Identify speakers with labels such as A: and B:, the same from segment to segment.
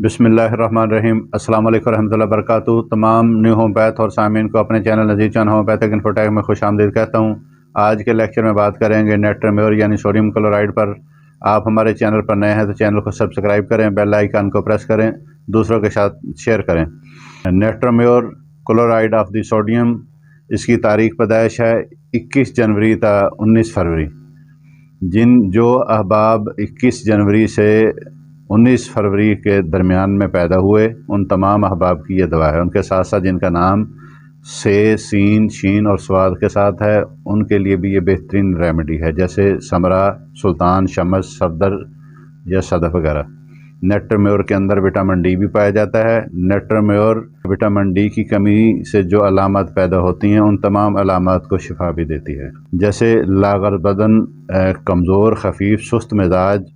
A: बिस्मिल्लाहिर्रहमानिर्रहीम। अस्सलाम वालेकुम रहमतुल्लाहि व बरकातुहू। तमाम न्यू होम्योपैथ और सामीन को अपने चैनल नज़ीर चंद होम्योपैथिक इन्फोटेक में खुश आमदीद कहता हूँ। आज के लेक्चर में बात करेंगे नेट्रोम्योर यानी सोडियम क्लोराइड पर। आप हमारे चैनल पर नए हैं तो चैनल को सब्सक्राइब करें, बेल आइकन को प्रेस करें, दूसरों के साथ शेयर करें। नेट्रोम्योर क्लोराइड ऑफ द सोडियम, इसकी तारीख पैदाइश है 21 जनवरी था 19 फरवरी। जो अहबाब 21 जनवरी से 19 फरवरी के दरमियान में पैदा हुए, उन तमाम अहबाब की यह दवा है। उनके साथ साथ जिनका नाम से, सीन, शीन और स्वाद के साथ है, उनके लिए भी ये बेहतरीन रेमेडी है, जैसे समरा, सुल्तान, शमस, सफदर या सदफ वगैरह। नेट्रोम्योर के अंदर विटामिन डी भी पाया जाता है। नेट्रोम्योर विटामिन डी की कमी से जो अलामत पैदा होती हैं, उन तमाम अलामत को शिफा भी देती है, जैसे लागर बदन, कमज़ोर, खफीफ, सुस्त मिजाज,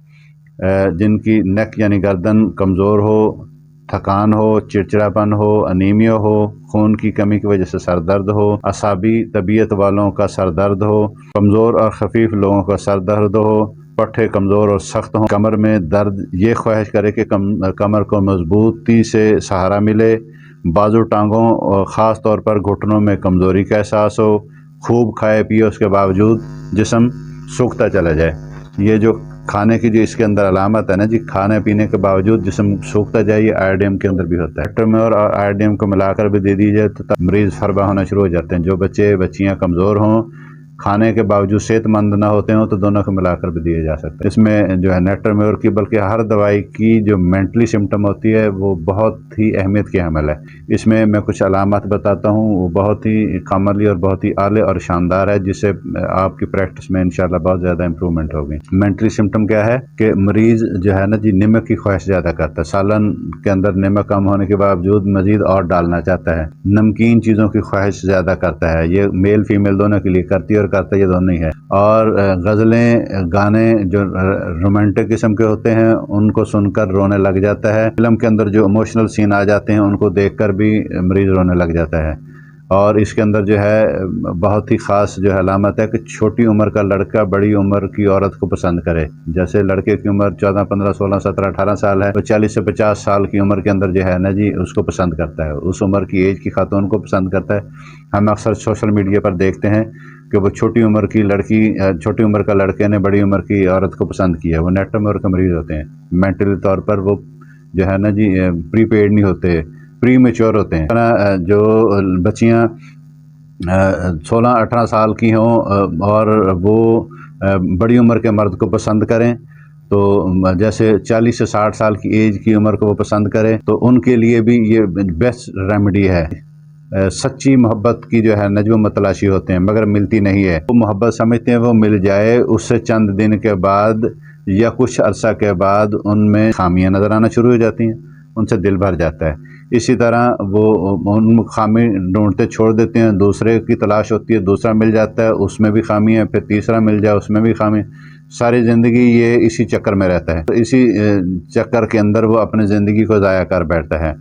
A: जिनकी नेक यानी गर्दन कमज़ोर हो, थकान हो, चिड़चिड़ापन हो, अनीमिया हो, खून की कमी की वजह से सर दर्द हो, असाबी तबीयत वालों का सर दर्द हो, कमज़ोर और खफीफ लोगों का सर दर्द हो, पट्टे कमज़ोर और सख्त हों, कमर में दर्द, ये ख्वाहिश करे कि कमर को मजबूती से सहारा मिले, बाजू टांगों और ख़ास तौर पर घुटनों में कमज़ोरी का एहसास हो, खूब खाए पिए उसके बावजूद जिस्म सूखता चला जाए। ये जो खाने की जो इसके अंदर अलामत है ना जी, खाने पीने के बावजूद जिस्म सूखता जाए, ये आयोडीन के अंदर भी होता है। नेट्रोम्योर और आयोडीन को मिलाकर भी दे दीजिए तो मरीज फरबा होना शुरू हो जाते हैं। जो बच्चे बच्चियां कमज़ोर हों, खाने के बावजूद सेहतमंद ना होते हों, तो दोनों को मिलाकर भी दिए जा सकते हैं। इसमें जो है नेट्रोम्योर की, बल्कि हर दवाई की जो मेंटली सिम्टम होती है, वो बहुत ही अहमियत की हमल है। इसमें मैं कुछ अलामत बताता हूँ, वो बहुत ही कमली और बहुत ही आले और शानदार है, जिससे आपकी प्रैक्टिस में इंशाल्लाह बहुत ज़्यादा इंप्रूवमेंट होगी। मेंटली सिम्टम क्या है कि मरीज़ जो है ना जी, नमक की ख्वाहिश ज़्यादा करता है। सालन के अंदर नमक कम होने के बावजूद मजीद और डालना चाहता है। नमकीन चीज़ों की ख्वाहिश ज़्यादा करता है। ये मेल फीमेल दोनों के लिए करती है और करता ये दोनों ही है। और गज़लें, गाने जो रोमांटिक किस्म के होते हैं, उनको सुनकर रोने लग जाता है। फिल्म के अंदर जो इमोशनल सीन आ जाते हैं, उनको देखकर भी मरीज़ रोने लग जाता है। और इसके अंदर जो है बहुत ही ख़ास जो है अलामत है कि छोटी उम्र का लड़का बड़ी उम्र की औरत को पसंद करे। जैसे लड़के की उम्र 14, 15, 16, 17, 18 साल है, तो 40 से 50 साल की उम्र के अंदर जो है ना जी, उसको पसंद करता है। उस उम्र की एज की खातून को पसंद करता है। हम अक्सर सोशल मीडिया पर देखते हैं कि वो छोटी उम्र की लड़की, छोटी उम्र का लड़के ने बड़ी उम्र की औरत को पसंद किया। वो नेट्रोम्योर के मरीज़ होते हैं। मेंटली तौर पर वो जो है ना जी, प्रीपेड नहीं होते, प्री मेच्योर होते हैं। जो बच्चियाँ 16-18 साल की हों और वो बड़ी उम्र के मर्द को पसंद करें, तो जैसे 40 से 60 साल की एज की उम्र को वो पसंद करें, तो उनके लिए भी ये बेस्ट रेमेडी है। सच्ची मोहब्बत की जो है नजम तलाशी होते हैं, मगर मिलती नहीं है। वो मोहब्बत समझते हैं वो मिल जाए, उससे चंद दिन के बाद या कुछ अरसा के बाद उनमें खामियां नज़र आना शुरू हो जाती हैं, उनसे दिल भर जाता है। इसी तरह वो उन खामी ढूंढते छोड़ देते हैं, दूसरे की तलाश होती है, दूसरा मिल जाता है, उसमें भी खामी है, फिर तीसरा मिल जाए, उसमें भी खामी। सारी ज़िंदगी ये इसी चक्कर में रहता है। तो इसी चक्कर के अंदर वो अपनी ज़िंदगी को ज़ाया कर बैठता है।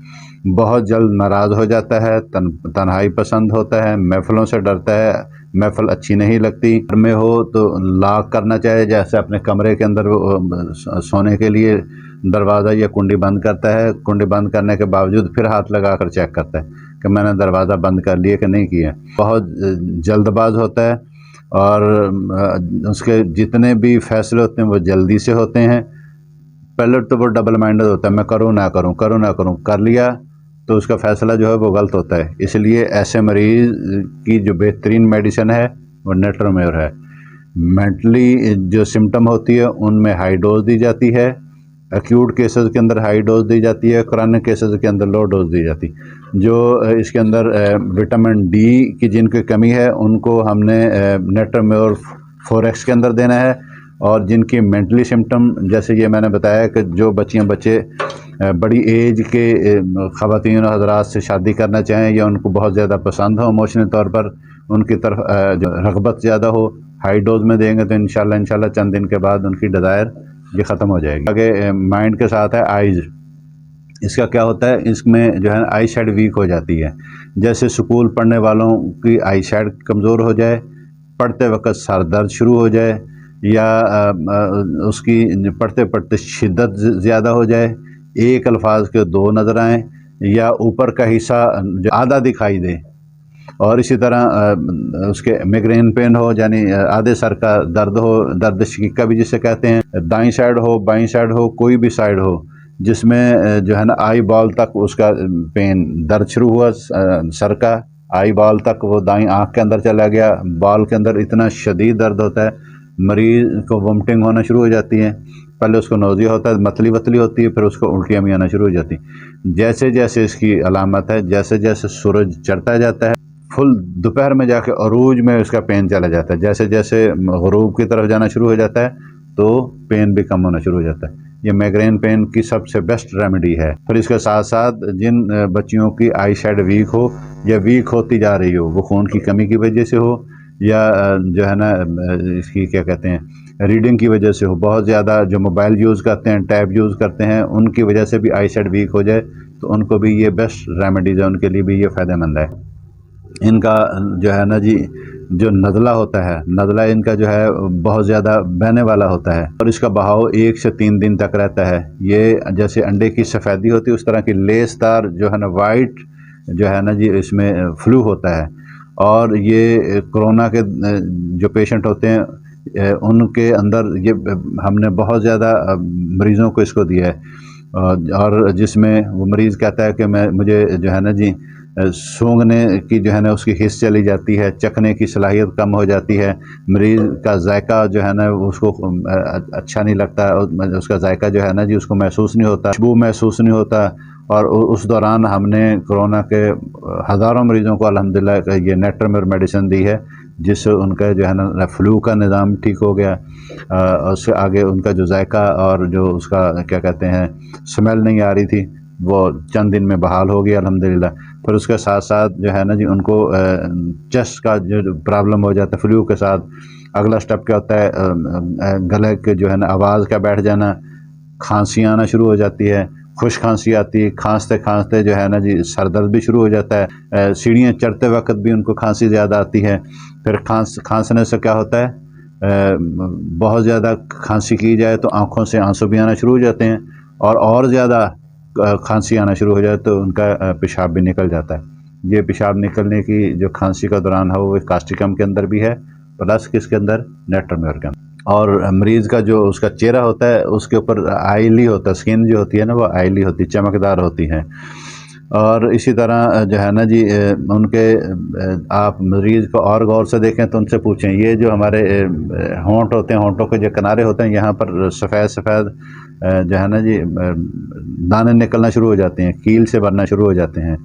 A: बहुत जल्द नाराज़ हो जाता है, तन्हाई पसंद होता है, महफ़िलों से डरता है, महफ़िल अच्छी नहीं लगती। घर में हो तो लॉक करना चाहिए, जैसे अपने कमरे के अंदर सोने के लिए दरवाज़ा या कुंडी बंद करता है। कुंडी बंद करने के बावजूद फिर हाथ लगा कर चेक करता है कि मैंने दरवाज़ा बंद कर लिया कि नहीं किया। बहुत जल्दबाज होता है और उसके जितने भी फैसले होते हैं वो जल्दी से होते हैं। पहले तो वो डबल माइंडेड होता है, मैं करूँ ना करूँ, करूँ ना करूँ, कर लिया तो उसका फ़ैसला जो है वो गलत होता है। इसलिए ऐसे मरीज़ की जो बेहतरीन मेडिसिन है वो नेट्रोम्योर है। मेंटली जो सिम्टम होती है उनमें हाई डोज दी जाती है, एक्यूट केसेस के अंदर हाई डोज दी जाती है, क्रॉनिक केसेस के अंदर लो डोज दी जाती है। जो इसके अंदर विटामिन डी की जिनकी कमी है, उनको हमने नेट्रोम्योर 4x के अंदर देना है। और जिनकी मेंटली सिम्टम, जैसे ये मैंने बताया कि जो बच्चियाँ बच्चे बड़ी एज के ख़वातीन और हज़रात से शादी करना चाहें या उनको बहुत ज़्यादा पसंद हो इमोशनल तौर पर, उनकी तरफ जो रग़बत ज़्यादा हो, हाई डोज में देंगे तो इंशाल्लाह चंद दिन के बाद उनकी डिज़ायर ये ख़त्म हो जाएगी। आगे माइंड के साथ है आइज़। इसका क्या होता है, इसमें जो है आई साइड वीक हो जाती है। जैसे स्कूल पढ़ने वालों की आई साइड कमज़ोर हो जाए, पढ़ते वक्त सर दर्द शुरू हो जाए, या उसकी पढ़ते पढ़ते शिद्दत ज़्यादा हो जाए, एक अल्फाज के दो नज़र आएँ या ऊपर का हिस्सा जो आधा दिखाई दे। और इसी तरह उसके माइग्रेन पेन हो, यानी आधे सर का दर्द हो, दर्द शकीका भी जिसे कहते हैं, दाईं साइड हो बाईं साइड हो, कोई भी साइड हो जिसमें जो है ना आई बॉल तक उसका पेन दर्द शुरू हुआ, सर का आई बॉल तक वो दाईं आँख के अंदर चला गया, बॉल के अंदर इतना शदीद दर्द होता है, मरीज़ को वोमिटिंग होना शुरू हो जाती है, पहले उसको नोज़िया होता है, मतली वतली होती है, फिर उसको उल्टियाँ भी आना शुरू हो जाती हैं। जैसे जैसे इसकी अलामत है, जैसे जैसे सूरज चढ़ता जाता है, फुल दोपहर में जाके अरूज में उसका पेन चला जाता है, जैसे जैसे ग़ुरूब की तरफ जाना शुरू हो जाता है तो पेन भी कम होना शुरू हो जाता है। ये माइग्रेन पेन की सबसे बेस्ट रेमेडी है। फिर इसके साथ साथ जिन बच्चियों की आई साइड वीक हो या वीक होती जा रही हो, वो खून की कमी की वजह से हो या जो है ना इसकी क्या कहते हैं रीडिंग की वजह से हो, बहुत ज़्यादा जो मोबाइल यूज़ करते हैं, टैब यूज़ करते हैं, उनकी वजह से भी आई साइड वीक हो जाए तो उनको भी ये बेस्ट रेमेडीज़ है, उनके लिए भी ये फ़ायदेमंद है। इनका जो है ना जी जो नज़ला होता है, नज़ला इनका जो है बहुत ज़्यादा बहने वाला होता है और इसका बहाव 1 से 3 दिन तक रहता है। ये जैसे अंडे की सफ़ेदी होती है उस तरह की लेसदार जो है ना वाइट जो है ना जी इसमें फ्लू होता है। और ये कोरोना के जो पेशेंट होते हैं उनके अंदर ये हमने बहुत ज़्यादा मरीज़ों को इसको दिया है और जिसमें वो मरीज़ कहता है कि मुझे जो है ना जी सूंघने की जो है ना उसकी हिस्स चली जाती है, चखने की सलाहियत कम हो जाती है, मरीज़ का जायका जो है ना उसको अच्छा नहीं लगता, उसका जायका जो है ना जी उसको महसूस नहीं होता, खुशबू महसूस नहीं होता। और उस दौरान हमने कोरोना के हज़ारों मरीज़ों को अल्हम्दुलिल्लाह ये नेट्रोमेर मेडिसिन दी है, जिससे उनका जो है ना फ्लू का निज़ाम ठीक हो गया। उससे आगे उनका जो जायका और जो उसका क्या कहते हैं स्मेल नहीं आ रही थी, वो चंद दिन में बहाल हो गया अल्हम्दुलिल्लाह। फिर उसके साथ साथ जो है ना जी उनको चेस्ट का जो प्रॉब्लम हो जाता है फ्लू के साथ, अगला स्टेप क्या होता है गले के जो है ना आवाज़ का बैठ जाना, खांसी आना शुरू हो जाती है, खुश खांसी आती है, खांसते खांसते जो है ना जी सर दर्द भी शुरू हो जाता है, सीढ़ियाँ चढ़ते वक्त भी उनको खांसी ज़्यादा आती है। फिर खांसने से क्या होता है बहुत ज़्यादा खांसी की जाए तो आँखों से आंसू भी आना शुरू हो जाते हैं और ज़्यादा खांसी आना शुरू हो जाए तो उनका पेशाब भी निकल जाता है। ये पेशाब निकलने की जो खांसी का दौरान है वो कास्टिकम के अंदर भी है, प्लस किसके अंदर नेट्रोमेर के अंदर। और मरीज़ का जो उसका चेहरा होता है उसके ऊपर आयली होता है, स्किन जो होती है ना वो आयली होती है, चमकदार होती है। और इसी तरह जो है ना जी उनके आप मरीज़ को और गौर से देखें तो उनसे पूछें, ये जो हमारे होंठ होते हैं, होंठों के जो किनारे होते हैं यहाँ पर सफ़ेद सफ़ेद जो है ना जी दाने निकलना शुरू हो जाते हैं, कील से भरना शुरू हो जाते हैं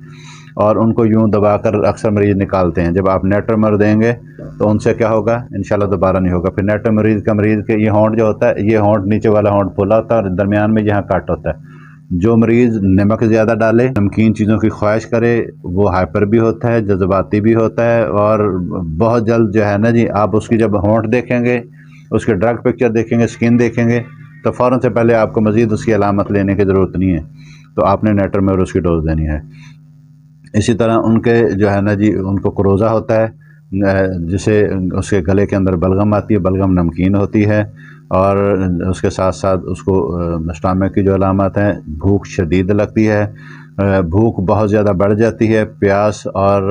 A: और उनको यूं दबाकर अक्सर मरीज़ निकालते हैं। जब आप नेट्रोमेर देंगे तो उनसे क्या होगा, इंशाल्लाह दोबारा नहीं होगा। फिर नेट्रोमेर का मरीज़ के ये होंठ जो होता है, ये होंठ नीचे वाला होंठ फुला होता है और दरमियान में यहाँ कट होता है। जो मरीज़ नमक ज़्यादा डाले, नमकीन चीज़ों की ख्वाहिश करे, वो हाइपर भी होता है, जज्बाती भी होता है और बहुत जल्द जो है ना जी आप उसकी जब होंठ देखेंगे, उसके ड्रग पिक्चर देखेंगे, स्किन देखेंगे तो फ़ौरन से पहले आपको मज़ीद उसकी अलामत लेने की ज़रूरत नहीं है, तो आपने नेट्रोमेर उसकी डोज़ देनी है। इसी तरह उनके जो है ना जी उनको क्रोज़ा होता है, जिसे उसके गले के अंदर बलगम आती है, बलगम नमकीन होती है और उसके साथ साथ उसको स्टमक की जो अलामत हैं, भूख शदीद लगती है, भूख बहुत ज़्यादा बढ़ जाती है, प्यास और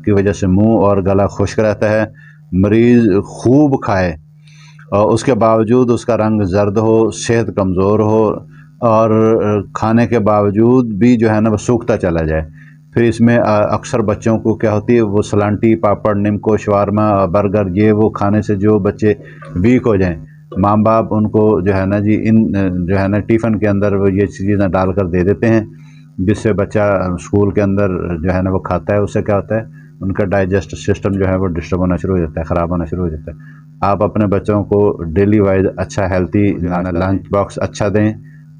A: की वजह से मुंह और गला खुश्क रहता है। मरीज़ खूब खाए और उसके बावजूद उसका रंग ज़र्द हो, सेहत कमज़ोर हो और खाने के बावजूद भी जो है ना वो सूखता चला जाए। फिर इसमें अक्सर बच्चों को क्या होती है, वो सलांटी, पापड़, निमको, शवारमा, बर्गर ये वो खाने से जो बच्चे वीक हो जाएं, माँ बाप उनको जो है ना जी इन जो है ना टिफ़िन के अंदर वो ये चीज़ें डाल कर दे देते हैं, जिससे बच्चा स्कूल के अंदर जो है ना वो खाता है। उससे क्या होता है, उनका डाइजेस्ट सिस्टम जो है वो डिस्टर्ब होना शुरू हो जाता है, ख़राब होना शुरू हो जाता है। आप अपने बच्चों को डेली वाइज अच्छा हेल्थी लंच बॉक्स अच्छा दें,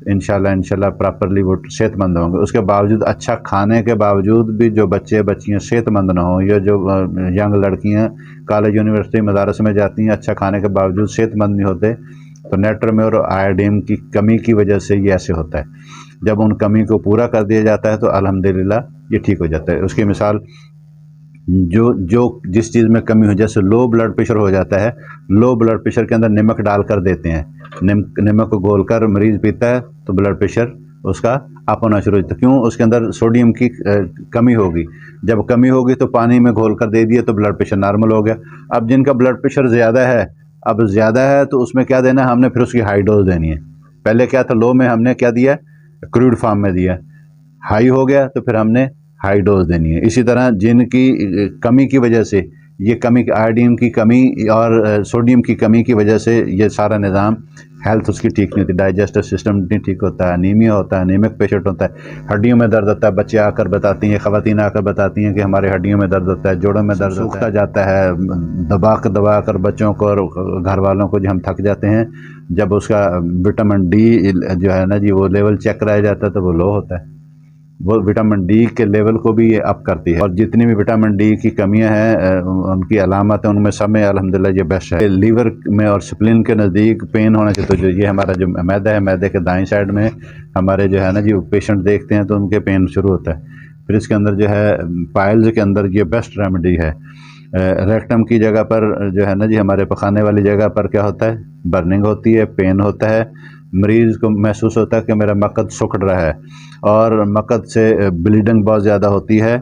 A: इंशाल्लाह प्रॉपरली वो सेहतमंद होंगे। उसके बावजूद अच्छा खाने के बावजूद भी जो बच्चे बच्चियाँ सेहतमंद ना हों, या जो यंग लड़कियाँ कॉलेज यूनिवर्सिटी मदारस में जाती हैं, अच्छा खाने के बावजूद सेहतमंद नहीं होते, तो नेट्रोमेर और आयोडीन की कमी की वजह से ये ऐसे होता है। जब उन कमी को पूरा कर दिया जाता है तो अल्हम्दुलिल्लाह ये ठीक हो जाता है। उसकी मिसाल जो जिस चीज़ में कमी हो, जैसे लो ब्लड प्रेशर हो जाता है, लो ब्लड प्रेशर के अंदर नमक डाल कर देते हैं, नमक को घोल कर मरीज़ पीता है तो ब्लड प्रेशर उसका अप होना शुरू होता है। क्यों? उसके अंदर सोडियम की कमी होगी। जब कमी होगी तो पानी में घोल कर दे दिया तो ब्लड प्रेशर नॉर्मल हो गया। अब जिनका ब्लड प्रेशर ज़्यादा है, अब ज़्यादा है तो उसमें क्या देना है हमने, फिर उसकी हाई डोज देनी है। पहले क्या था, लो में हमने क्या दिया, क्रूड फॉर्म में दिया, हाई हो गया तो फिर हमने हाई डोज देनी है। इसी तरह जिनकी कमी की वजह से, ये कमी आयोडीन की कमी और सोडियम की कमी की वजह से ये सारा निज़ाम हेल्थ उसकी ठीक नहीं होती, डाइजेस्टिव सिस्टम नहीं ठीक होता है, अनीमिया होता है, अनीमिक पेशेंट होता है, हड्डियों में दर्द होता है। बच्चे आकर बताती हैं, ख़वातीन आकर बताती हैं कि हमारे हड्डियों में दर्द होता है, जोड़ों में दर्द होता जाता है, दबा कर बच्चों को और घर वालों को जो हम थक जाते हैं। जब उसका विटामिन डी जो है ना जी वो लेवल चेक कराया जाता है तो वो लो होता है। वो विटामिन डी के लेवल को भी ये अप करती है। और जितनी भी विटामिन डी की कमियां हैं उनकी अलामत है, उनमें सब में अल्हम्दुलिल्लाह ये बेस्ट है। लीवर में और स्प्लीन के नज़दीक पेन होना चाहिए, तो जो ये हमारा जो मैदा है, मैदे के दाएं साइड में हमारे जो है ना जी पेशेंट देखते हैं तो उनके पेन शुरू होता है। फिर इसके अंदर जो है पाइल्स के अंदर ये बेस्ट रेमेडी है। रेक्टम की जगह पर जो है ना जी हमारे पखाने वाली जगह पर क्या होता है, बर्निंग होती है, पेन होता है, मरीज़ को महसूस होता है कि मेरा मकद सुख रहा है और मकद से ब्लीडिंग बहुत ज़्यादा होती है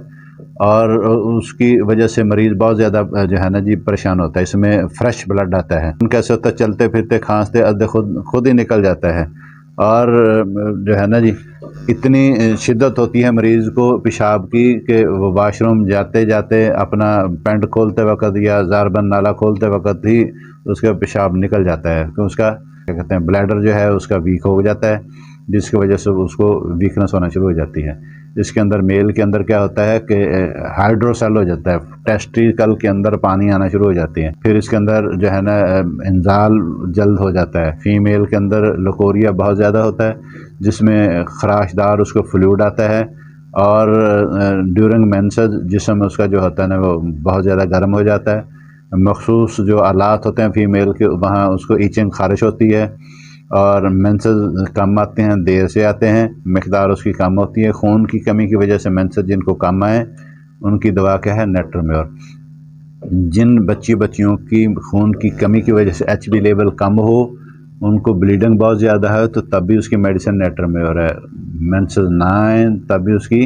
A: और उसकी वजह से मरीज़ बहुत ज़्यादा जो है ना जी परेशान होता है। इसमें फ्रेश ब्लड आता है। कैसे होता है, चलते फिरते खांसते अद्धे खुद ही निकल जाता है। और जो है ना जी इतनी शिद्दत होती है मरीज़ को पेशाब की कि वो वाशरूम जाते जाते अपना पैंट खोलते वक्त या ज़ारबंद नाला खोलते वक्त ही उसका पेशाब निकल जाता है। तो उसका क्या कहते हैं, ब्लैडर जो है उसका वीक हो जाता है, जिसकी वजह से उसको वीकनेस होना शुरू हो जाती है। इसके अंदर मेल के अंदर क्या होता है कि हाइड्रोसेल हो जाता है, टेस्टिकल के अंदर पानी आना शुरू हो जाती है। फिर इसके अंदर जो है ना इंजाल जल्द हो जाता है। फीमेल के अंदर लकोरिया बहुत ज़्यादा होता है जिसमें खराशदार उसको फ्लूइड आता है और ड्यूरिंग मेंसेस जिस्म उसका जो होता है ना वो बहुत ज़्यादा गर्म हो जाता है। मखसूस जो आलात होते हैं फीमेल के, वहाँ उसको ईचिंग खारिश होती है और मेंसेस कम आते हैं, देर से आते हैं, मिकदार उसकी कम होती है। खून की कमी की वजह से मेंसेस जिनको कम आए उनकी दवा क्या है, नेट्रोम्योर। जिन बच्चियों की खून की कमी की वजह से HB लेवल कम हो, उनको ब्लीडिंग बहुत ज़्यादा है, तो तब भी उसकी मेडिसिन नेट्रोम्योर है। मेंसेस ना आए तब भी उसकी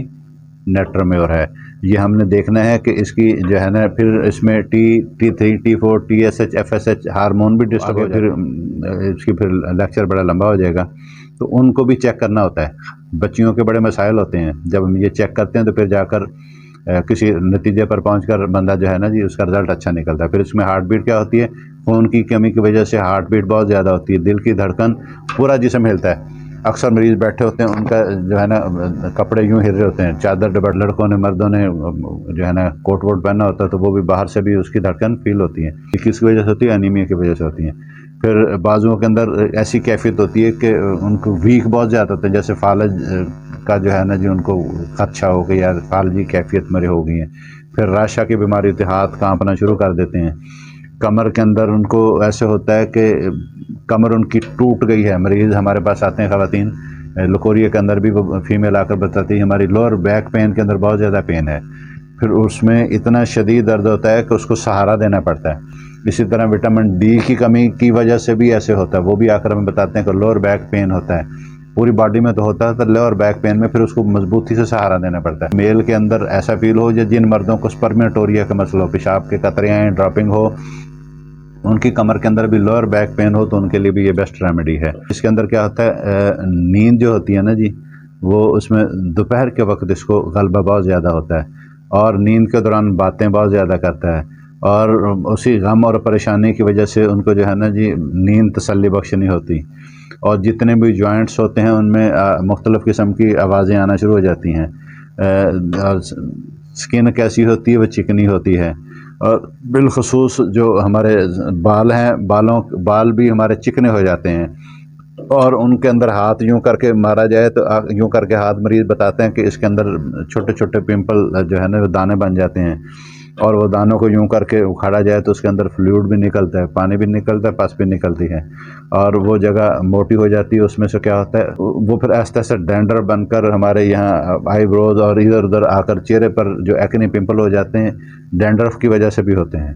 A: नेट्रोम्योर है। ये हमने देखना है कि इसकी जो है ना फिर इसमें T3, T4, TSH, FSH hormone भी डिस्टर्ब हो, फिर इसकी फिर लेक्चर बड़ा लंबा हो जाएगा, तो उनको भी चेक करना होता है। बच्चियों के बड़े मसाइल होते हैं, जब हम ये चेक करते हैं तो फिर जाकर किसी नतीजे पर पहुंचकर बंदा जो है ना जी उसका रिज़ल्ट अच्छा निकलता है। फिर इसमें हार्ट बीट क्या होती है, खून की कमी की वजह से हार्ट बीट बहुत ज़्यादा होती है, दिल की धड़कन, पूरा जिस्म हिलता है। अक्सर मरीज़ बैठे होते हैं, उनका जो है ना कपड़े यूँ हिल रहे होते हैं, चादर डबर, लड़कों ने मर्दों ने जो है ना कोट वोट पहना होता है तो वो भी बाहर से भी उसकी धड़कन फील होती है। किसकी वजह से होती है, अनीमिया की वजह से होती है। फिर बाजुओं के अंदर ऐसी कैफियत होती है कि उनको वीक बहुत ज़्यादा होते हैं, जैसे फालज का जो है ना जी उनको खदशा हो गई या फालजी कैफियत मेरे हो गई है। फिर राशा की बीमारी होती है, हाथ कांपना शुरू कर देते हैं। कमर के अंदर उनको ऐसे होता है कि कमर उनकी टूट गई है। मरीज़ हमारे पास आते हैं ख़वातीन, लकोरिया के अंदर भी वो फीमेल आकर बताती है हमारी लोअर बैक पेन के अंदर बहुत ज़्यादा पेन है। फिर उसमें इतना शदीद दर्द होता है कि उसको सहारा देना पड़ता है। इसी तरह विटामिन डी की कमी की वजह से भी ऐसे होता है, वो भी आकर हमें बताते हैं कि लोअर बैक पेन होता है। पूरी बॉडी में तो होता है, तो लोअर बैक पेन में फिर उसको मजबूती से सहारा देना पड़ता है। मेल के अंदर ऐसा फील हो, जिन मर्दों को स्पर्मेटोरिया का मसला हो, पेशाब के कतरे आए, ड्रॉपिंग हो, उनकी कमर के अंदर भी लोअर बैक पेन हो, तो उनके लिए भी ये बेस्ट रेमेडी है। इसके अंदर क्या होता है, नींद जो होती है ना जी, वो उसमें दोपहर के वक्त इसको गलबा बहुत ज़्यादा होता है और नींद के दौरान बातें बहुत ज़्यादा करता है और उसी गम और परेशानी की वजह से उनको जो है ना जी नींद तसल्ली बख्श नहीं होती। और जितने भी जॉइंट्स होते हैं उनमें मुख्तलिफ़ किस्म की आवाज़ें आना शुरू हो जाती हैं। और स्किन कैसी होती है, वो चिकनी होती है। और बिलखसूस जो हमारे बाल हैं, बाल भी हमारे चिकने हो जाते हैं और उनके अंदर हाथ यूं करके मारा जाए तो यूं करके हाथ, मरीज़ बताते हैं कि इसके अंदर छोटे छोटे पिंपल जो है ना वो दाने बन जाते हैं और वो दानों को यूं करके उखाड़ा जाए तो उसके अंदर फ्लूइड भी निकलता है, पानी भी निकलता है, पस भी निकलती है और वो जगह मोटी हो जाती है। उसमें से क्या होता है, वो फिर ऐसा ऐसा डैंड्रफ बनकर हमारे यहाँ आईब्रोज और इधर उधर आकर चेहरे पर जो एक्ने पिंपल हो जाते हैं, डैंड्रफ की वजह से भी होते हैं।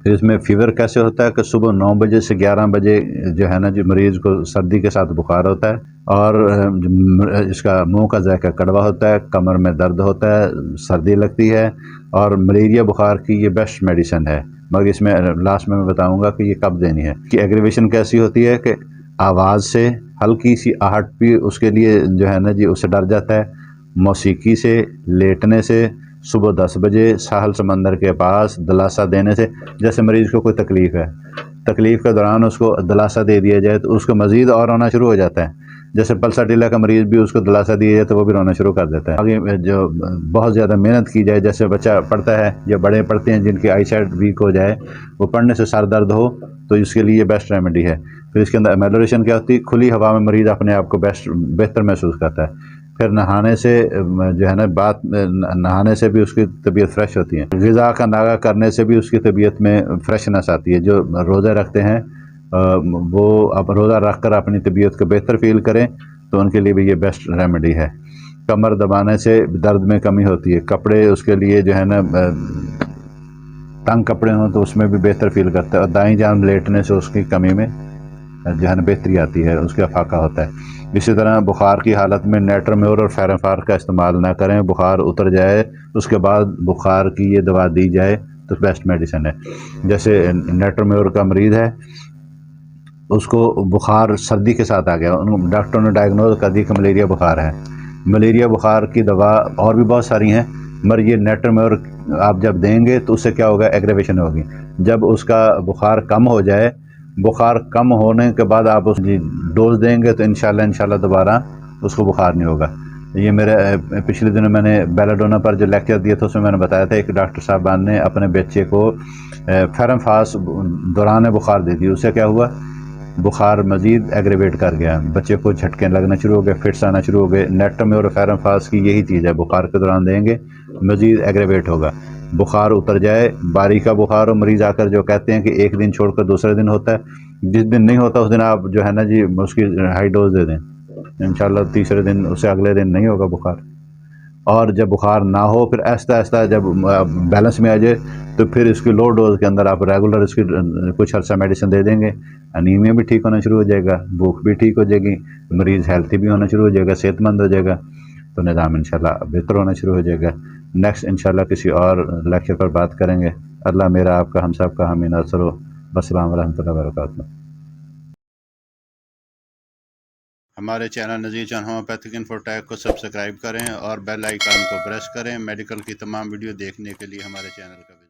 A: फिर इसमें फ़ीवर कैसे होता है कि सुबह 9 बजे से 11 बजे जो है ना जो मरीज़ को सर्दी के साथ बुखार होता है, और इसका मुंह का जायका कड़वा होता है, कमर में दर्द होता है, सर्दी लगती है, और मलेरिया बुखार की ये बेस्ट मेडिसिन है। मगर इसमें लास्ट में मैं बताऊंगा कि ये कब देनी है। कि एग्रीवेशन कैसी होती है कि आवाज़ से हल्की सी आहट भी उसके लिए जो है ना जी उससे डर जाता है। मौसीकी से, लेटने से, सुबह 10 बजे साहल समंदर के पास दिलासा देने से, जैसे मरीज़ को कोई तकलीफ़ है, तकलीफ़ के दौरान उसको दिलासा दे दिया जाए तो उसको मज़ीद और रोना शुरू हो जाता है। जैसे पल्साटिला का मरीज़ भी उसको दिलासा दिया जाए तो वो भी रोना शुरू कर देता है। आगे जो बहुत ज़्यादा मेहनत की जाए, जैसे बच्चा पढ़ता है या बड़े पढ़ते हैं जिनकी आई साइट वीक हो जाए, वो पढ़ने से सर दर्द हो, तो इसके लिए बेस्ट रेमेडी है। फिर इसके अंदर एमेलोरेशन क्या होती है, खुली हवा में मरीज़ अपने आप को बेहतर महसूस करता है। फिर नहाने से जो है ना नहाने से भी उसकी तबीयत फ्रेश होती है। ग़िज़ा का नागा करने से भी उसकी तबीयत में फ्रेशनेस आती है। जो रोज़ा रखते हैं वो अब रोज़ा रख कर अपनी तबीयत को बेहतर फील करें तो उनके लिए भी ये बेस्ट रेमेडी है। कमर दबाने से दर्द में कमी होती है। कपड़े उसके लिए जो है ना तंग कपड़े हों तो उसमें भी बेहतर फील करता है, और दाईं जान लेटने से उसकी कमी में जो है ना बेहतरी आती है, उसका फाका होता है। इसी तरह बुखार की हालत में नेट्रोम्योर और फेरेंफार का इस्तेमाल ना करें। बुखार उतर जाए उसके बाद बुखार की ये दवा दी जाए तो बेस्ट मेडिसिन है। जैसे नेट्रोम्योर का मरीज़ है, उसको बुखार सर्दी के साथ आ गया, उन डॉक्टर ने डायग्नोज कर दी कि मलेरिया बुखार है। मलेरिया बुखार की दवा और भी बहुत सारी हैं, मगर ये नेट्रोम्योर आप जब देंगे तो उससे क्या होगा, एग्रेवेशन होगी। जब उसका बुखार कम हो जाए, बुखार कम होने के बाद आप उसकी डोज देंगे तो इंशाल्लाह दोबारा उसको बुखार नहीं होगा। ये मेरे पिछले दिनों मैंने बेलाडोना पर जो लेक्चर दिया था उसमें मैंने बताया था, एक डॉक्टर साहबान ने अपने बच्चे को फेरमफास दौरान बुखार दे दी। उससे क्या हुआ, बुखार मज़ीद एग्रेवेट कर गया, बच्चे को झटके लगना शुरू हो गए, फिट्स आना शुरू हो गए। नेट्रोम्योर और फेरमफास की यही चीज़ है, बुखार के दौरान देंगे मज़ीद एग्रेवेट होगा। बुखार उतर जाए, बारी का बुखार हो, मरीज़ आकर जो कहते हैं कि एक दिन छोड़कर दूसरे दिन होता है, जिस दिन नहीं होता उस दिन आप जो है ना जी उसकी हाई डोज दे दें, इंशाल्लाह तीसरे दिन उससे अगले दिन नहीं होगा बुखार। और जब बुखार ना हो फिर आहिस्ता आहिस्ता जब बैलेंस में आ जाए तो फिर इसकी लो डोज के अंदर आप रेगुलर इसकी कुछ अर्सा मेडिसिन दे देंगे। अनीमिया भी ठीक होना शुरू हो जाएगा, भूख भी ठीक हो जाएगी, मरीज़ हेल्थी भी होना शुरू हो जाएगा, सेहतमंद हो जाएगा, तो निज़ाम इंशाल्लाह बेहतर होना शुरू हो जाएगा। नेक्स्ट इंशाल्लाह किसी और लेक्चर पर बात करेंगे। अल्लाह मेरा आपका हम सब का हामी नासर हो। अस्सलाम वालेकुम रहमतुल्लाहि व बरकातहू। हमारे चैनल नज़ीर चान होम्योपैथिक इन्फोटेक को सब्सक्राइब करें और बेल आइकन को प्रेस करें। मेडिकल की तमाम वीडियो देखने के लिए हमारे चैनल का